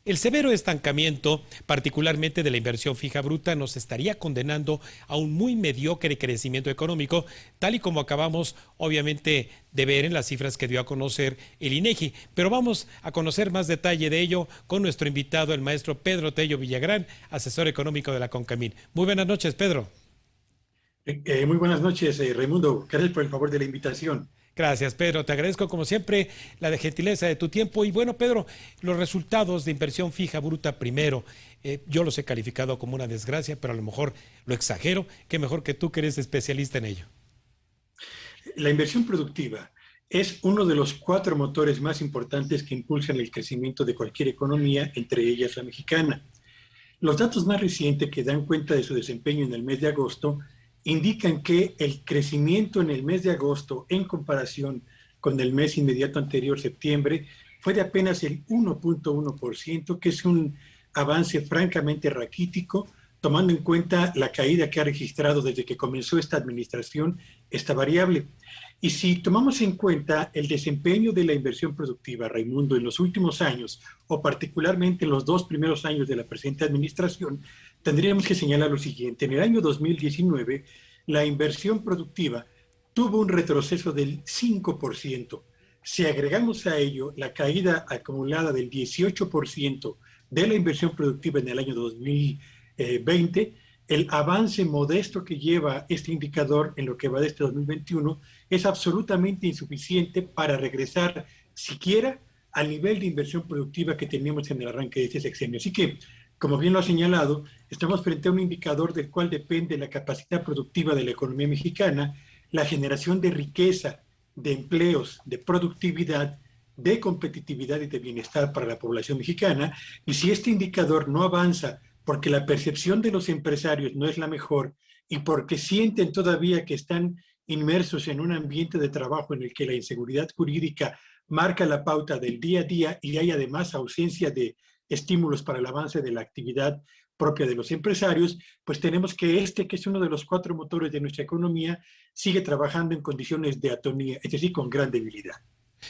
El severo estancamiento, particularmente de la inversión fija bruta, nos estaría condenando a un muy mediocre crecimiento económico, tal y como acabamos, obviamente, de ver en las cifras que dio a conocer el INEGI. Pero vamos a conocer más detalle de ello con nuestro invitado, el maestro Pedro Tello Villagrán, asesor económico de la CONCAMIN. Muy buenas noches, Pedro. Muy buenas noches, Raimundo. Gracias por el favor de la invitación. Gracias, Pedro. Te agradezco, como siempre, la de gentileza de tu tiempo. Y bueno, Pedro, los resultados de inversión fija bruta primero, yo los he calificado como una desgracia, pero a lo mejor lo exagero. Qué mejor que tú, que eres especialista en ello. La inversión productiva es uno de los cuatro motores más importantes que impulsan el crecimiento de cualquier economía, entre ellas la mexicana. Los datos más recientes que dan cuenta de su desempeño en el mes de agosto indican que el crecimiento en el mes de agosto en comparación con el mes inmediato anterior, septiembre, fue de apenas el 1.1%, que es un avance francamente raquítico, tomando en cuenta la caída que ha registrado desde que comenzó esta administración esta variable. Y si tomamos en cuenta el desempeño de la inversión productiva, Raimundo, en los últimos años, o particularmente en los dos primeros años de la presente administración, tendríamos que señalar lo siguiente. En el año 2019, la inversión productiva tuvo un retroceso del 5%. Si agregamos a ello la caída acumulada del 18% de la inversión productiva en el año 2020, el avance modesto que lleva este indicador en lo que va de este 2021 es absolutamente insuficiente para regresar siquiera al nivel de inversión productiva que teníamos en el arranque de este sexenio. Así que, como bien lo ha señalado, estamos frente a un indicador del cual depende la capacidad productiva de la economía mexicana, la generación de riqueza, de empleos, de productividad, de competitividad y de bienestar para la población mexicana. Y si este indicador no avanza porque la percepción de los empresarios no es la mejor y porque sienten todavía que están inmersos en un ambiente de trabajo en el que la inseguridad jurídica marca la pauta del día a día y hay además ausencia de estímulos para el avance de la actividad propia de los empresarios, pues tenemos que que es uno de los cuatro motores de nuestra economía, sigue trabajando en condiciones de atonía, es decir, con gran debilidad.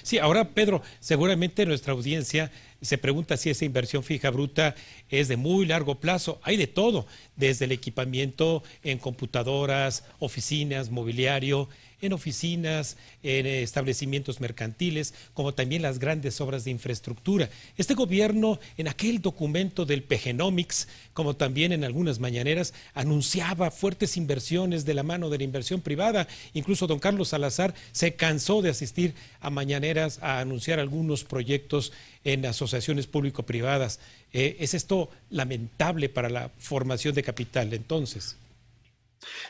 Sí, ahora, Pedro, seguramente nuestra audiencia se pregunta si esa inversión fija bruta es de muy largo plazo. Hay de todo, desde el equipamiento en computadoras, oficinas, mobiliario, en oficinas, en establecimientos mercantiles, como también las grandes obras de infraestructura. Este gobierno, en aquel documento del PGNomics, como también en algunas mañaneras, anunciaba fuertes inversiones de la mano de la inversión privada. Incluso don Carlos Salazar se cansó de asistir a mañaneras a anunciar algunos proyectos en asociaciones público-privadas. ¿Es esto lamentable para la formación de capital entonces?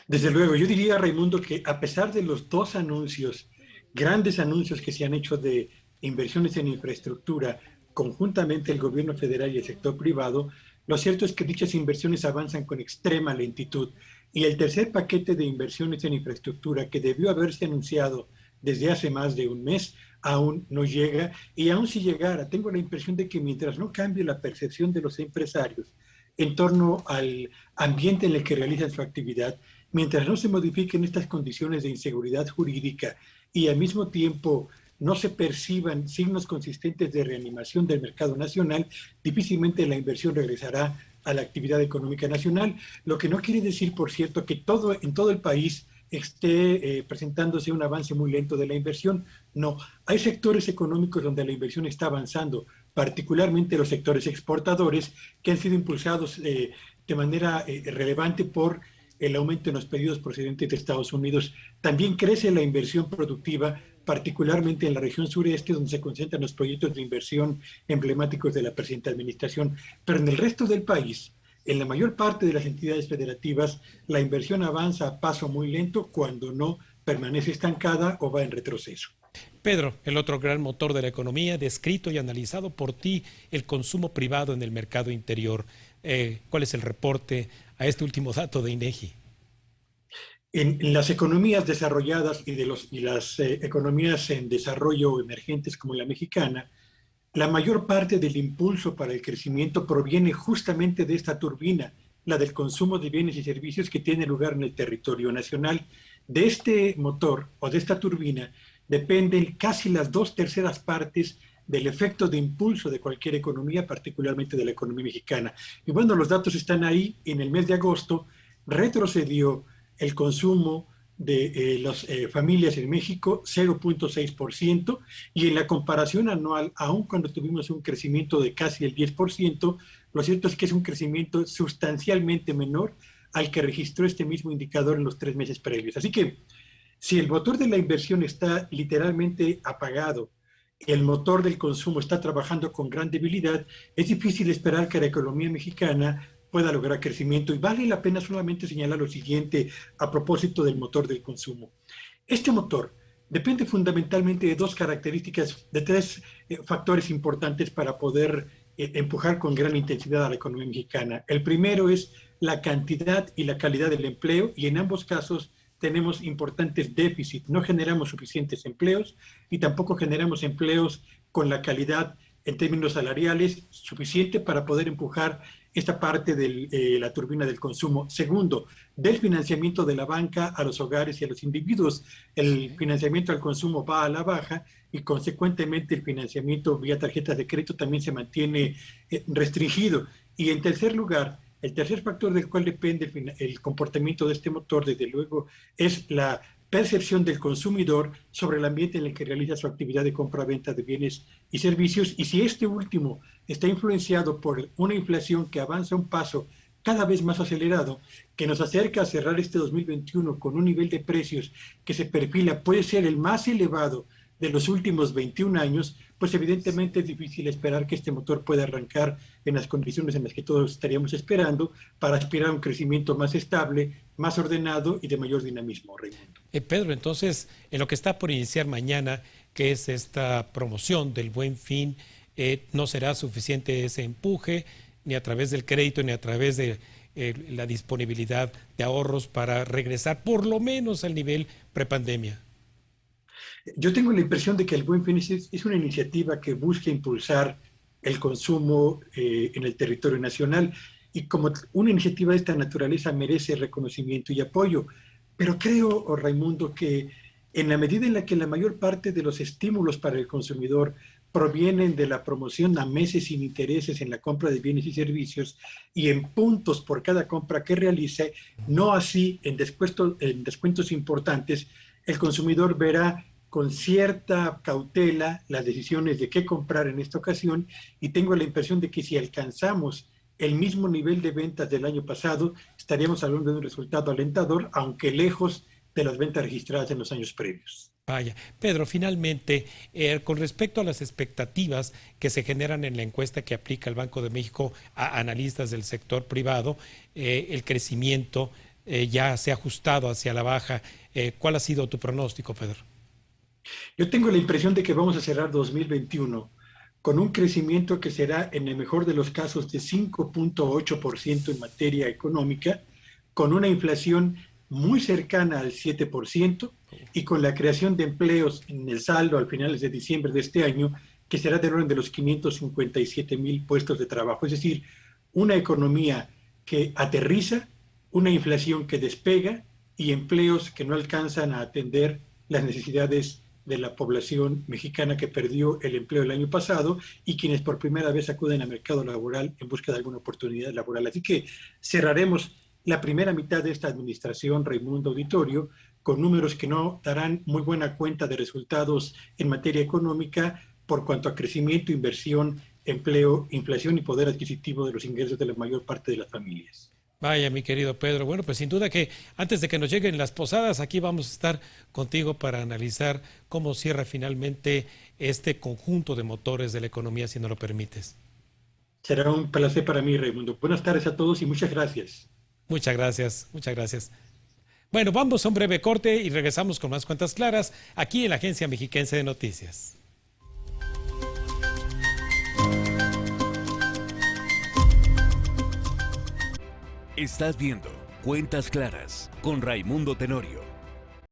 Desde luego, yo diría, Raimundo, que a pesar de los dos anuncios, grandes anuncios que se han hecho de inversiones en infraestructura, conjuntamente el gobierno federal y el sector privado, lo cierto es que dichas inversiones avanzan con extrema lentitud. Y el tercer paquete de inversiones en infraestructura, que debió haberse anunciado desde hace más de un mes, aún no llega. Y aún si llegara, tengo la impresión de que mientras no cambie la percepción de los empresarios en torno al ambiente en el que realizan su actividad, mientras no se modifiquen estas condiciones de inseguridad jurídica y al mismo tiempo no se perciban signos consistentes de reanimación del mercado nacional, difícilmente la inversión regresará a la actividad económica nacional, lo que no quiere decir, por cierto, que en todo el país esté presentándose un avance muy lento de la inversión. No, hay sectores económicos donde la inversión está avanzando, particularmente los sectores exportadores, que han sido impulsados de manera relevante por el aumento en los pedidos procedentes de Estados Unidos. También crece la inversión productiva, particularmente en la región sureste, donde se concentran los proyectos de inversión emblemáticos de la presente administración. Pero en el resto del país, en la mayor parte de las entidades federativas, la inversión avanza a paso muy lento, cuando no permanece estancada o va en retroceso. Pedro, el otro gran motor de la economía, descrito y analizado por ti, el consumo privado en el mercado interior. ¿Cuál es el reporte a este último dato de INEGI? En las economías desarrolladas y las economías en desarrollo emergentes como la mexicana, la mayor parte del impulso para el crecimiento proviene justamente de esta turbina, la del consumo de bienes y servicios que tiene lugar en el territorio nacional. De este motor o de esta turbina dependen casi las dos terceras partes del efecto de impulso de cualquier economía, particularmente de la economía mexicana. Y bueno, los datos están ahí. En el mes de agosto retrocedió el consumo de las familias en México 0.6%, y en la comparación anual, aun cuando tuvimos un crecimiento de casi el 10%, lo cierto es que es un crecimiento sustancialmente menor al que registró este mismo indicador en los 3 meses previos. Así que si el motor de la inversión está literalmente apagado, el motor del consumo está trabajando con gran debilidad, es difícil esperar que la economía mexicana pueda lograr crecimiento. Y vale la pena solamente señalar lo siguiente a propósito del motor del consumo. Este motor depende fundamentalmente de 2 características, de 3 factores importantes para poder empujar con gran intensidad a la economía mexicana. El primero es la cantidad y la calidad del empleo, y en ambos casos tenemos importantes déficits. No generamos suficientes empleos y tampoco generamos empleos con la calidad en términos salariales suficiente para poder empujar esta parte de la turbina del consumo. Segundo, del financiamiento de la banca a los hogares y a los individuos. El financiamiento al consumo va a la baja y consecuentemente el financiamiento vía tarjetas de crédito también se mantiene restringido. Y en tercer lugar, el tercer factor del cual depende el comportamiento de este motor, desde luego, es la percepción del consumidor sobre el ambiente en el que realiza su actividad de compra-venta de bienes y servicios. Y si este último está influenciado por una inflación que avanza un paso cada vez más acelerado, que nos acerca a cerrar este 2021 con un nivel de precios que se perfila, puede ser el más elevado de los últimos 21 años, pues evidentemente es difícil esperar que este motor pueda arrancar en las condiciones en las que todos estaríamos esperando para aspirar a un crecimiento más estable, más ordenado y de mayor dinamismo, Raimundo. Pedro, entonces, en lo que está por iniciar mañana, que es esta promoción del Buen Fin, no será suficiente ese empuje, ni a través del crédito, ni a través de la disponibilidad de ahorros para regresar por lo menos al nivel prepandemia. Yo tengo la impresión de que el Buen Fin es una iniciativa que busca impulsar el consumo en el territorio nacional, y como una iniciativa de esta naturaleza merece reconocimiento y apoyo. Pero creo, Raimundo, que en la medida en la que la mayor parte de los estímulos para el consumidor provienen de la promoción a meses sin intereses en la compra de bienes y servicios y en puntos por cada compra que realice, no así en descuentos importantes, el consumidor verá con cierta cautela las decisiones de qué comprar en esta ocasión, y tengo la impresión de que si alcanzamos el mismo nivel de ventas del año pasado, estaríamos hablando de un resultado alentador, aunque lejos de las ventas registradas en los años previos. Vaya, Pedro, finalmente, con respecto a las expectativas que se generan en la encuesta que aplica el Banco de México a analistas del sector privado, el crecimiento ya se ha ajustado hacia la baja. ¿Cuál ha sido tu pronóstico, Pedro? Yo tengo la impresión de que vamos a cerrar 2021 con un crecimiento que será, en el mejor de los casos, de 5.8% en materia económica, con una inflación muy cercana al 7% y con la creación de empleos en el saldo al finales de diciembre de este año, que será del orden de los 557,000 puestos de trabajo. Es decir, una economía que aterriza, una inflación que despega y empleos que no alcanzan a atender las necesidades de la población mexicana que perdió el empleo el año pasado y quienes por primera vez acuden al mercado laboral en busca de alguna oportunidad laboral. Así que cerraremos la primera mitad de esta administración, Raimundo Auditorio, con números que no darán muy buena cuenta de resultados en materia económica por cuanto a crecimiento, inversión, empleo, inflación y poder adquisitivo de los ingresos de la mayor parte de las familias. Vaya, mi querido Pedro. Bueno, pues sin duda que antes de que nos lleguen las posadas, aquí vamos a estar contigo para analizar cómo cierra finalmente este conjunto de motores de la economía, si no lo permites. Será un placer para mí, Raimundo. Buenas tardes a todos y muchas gracias. Muchas gracias, muchas gracias. Bueno, vamos a un breve corte y regresamos con más cuentas claras aquí en la Agencia Mexiquense de Noticias. Estás viendo Cuentas Claras con Raimundo Tenorio.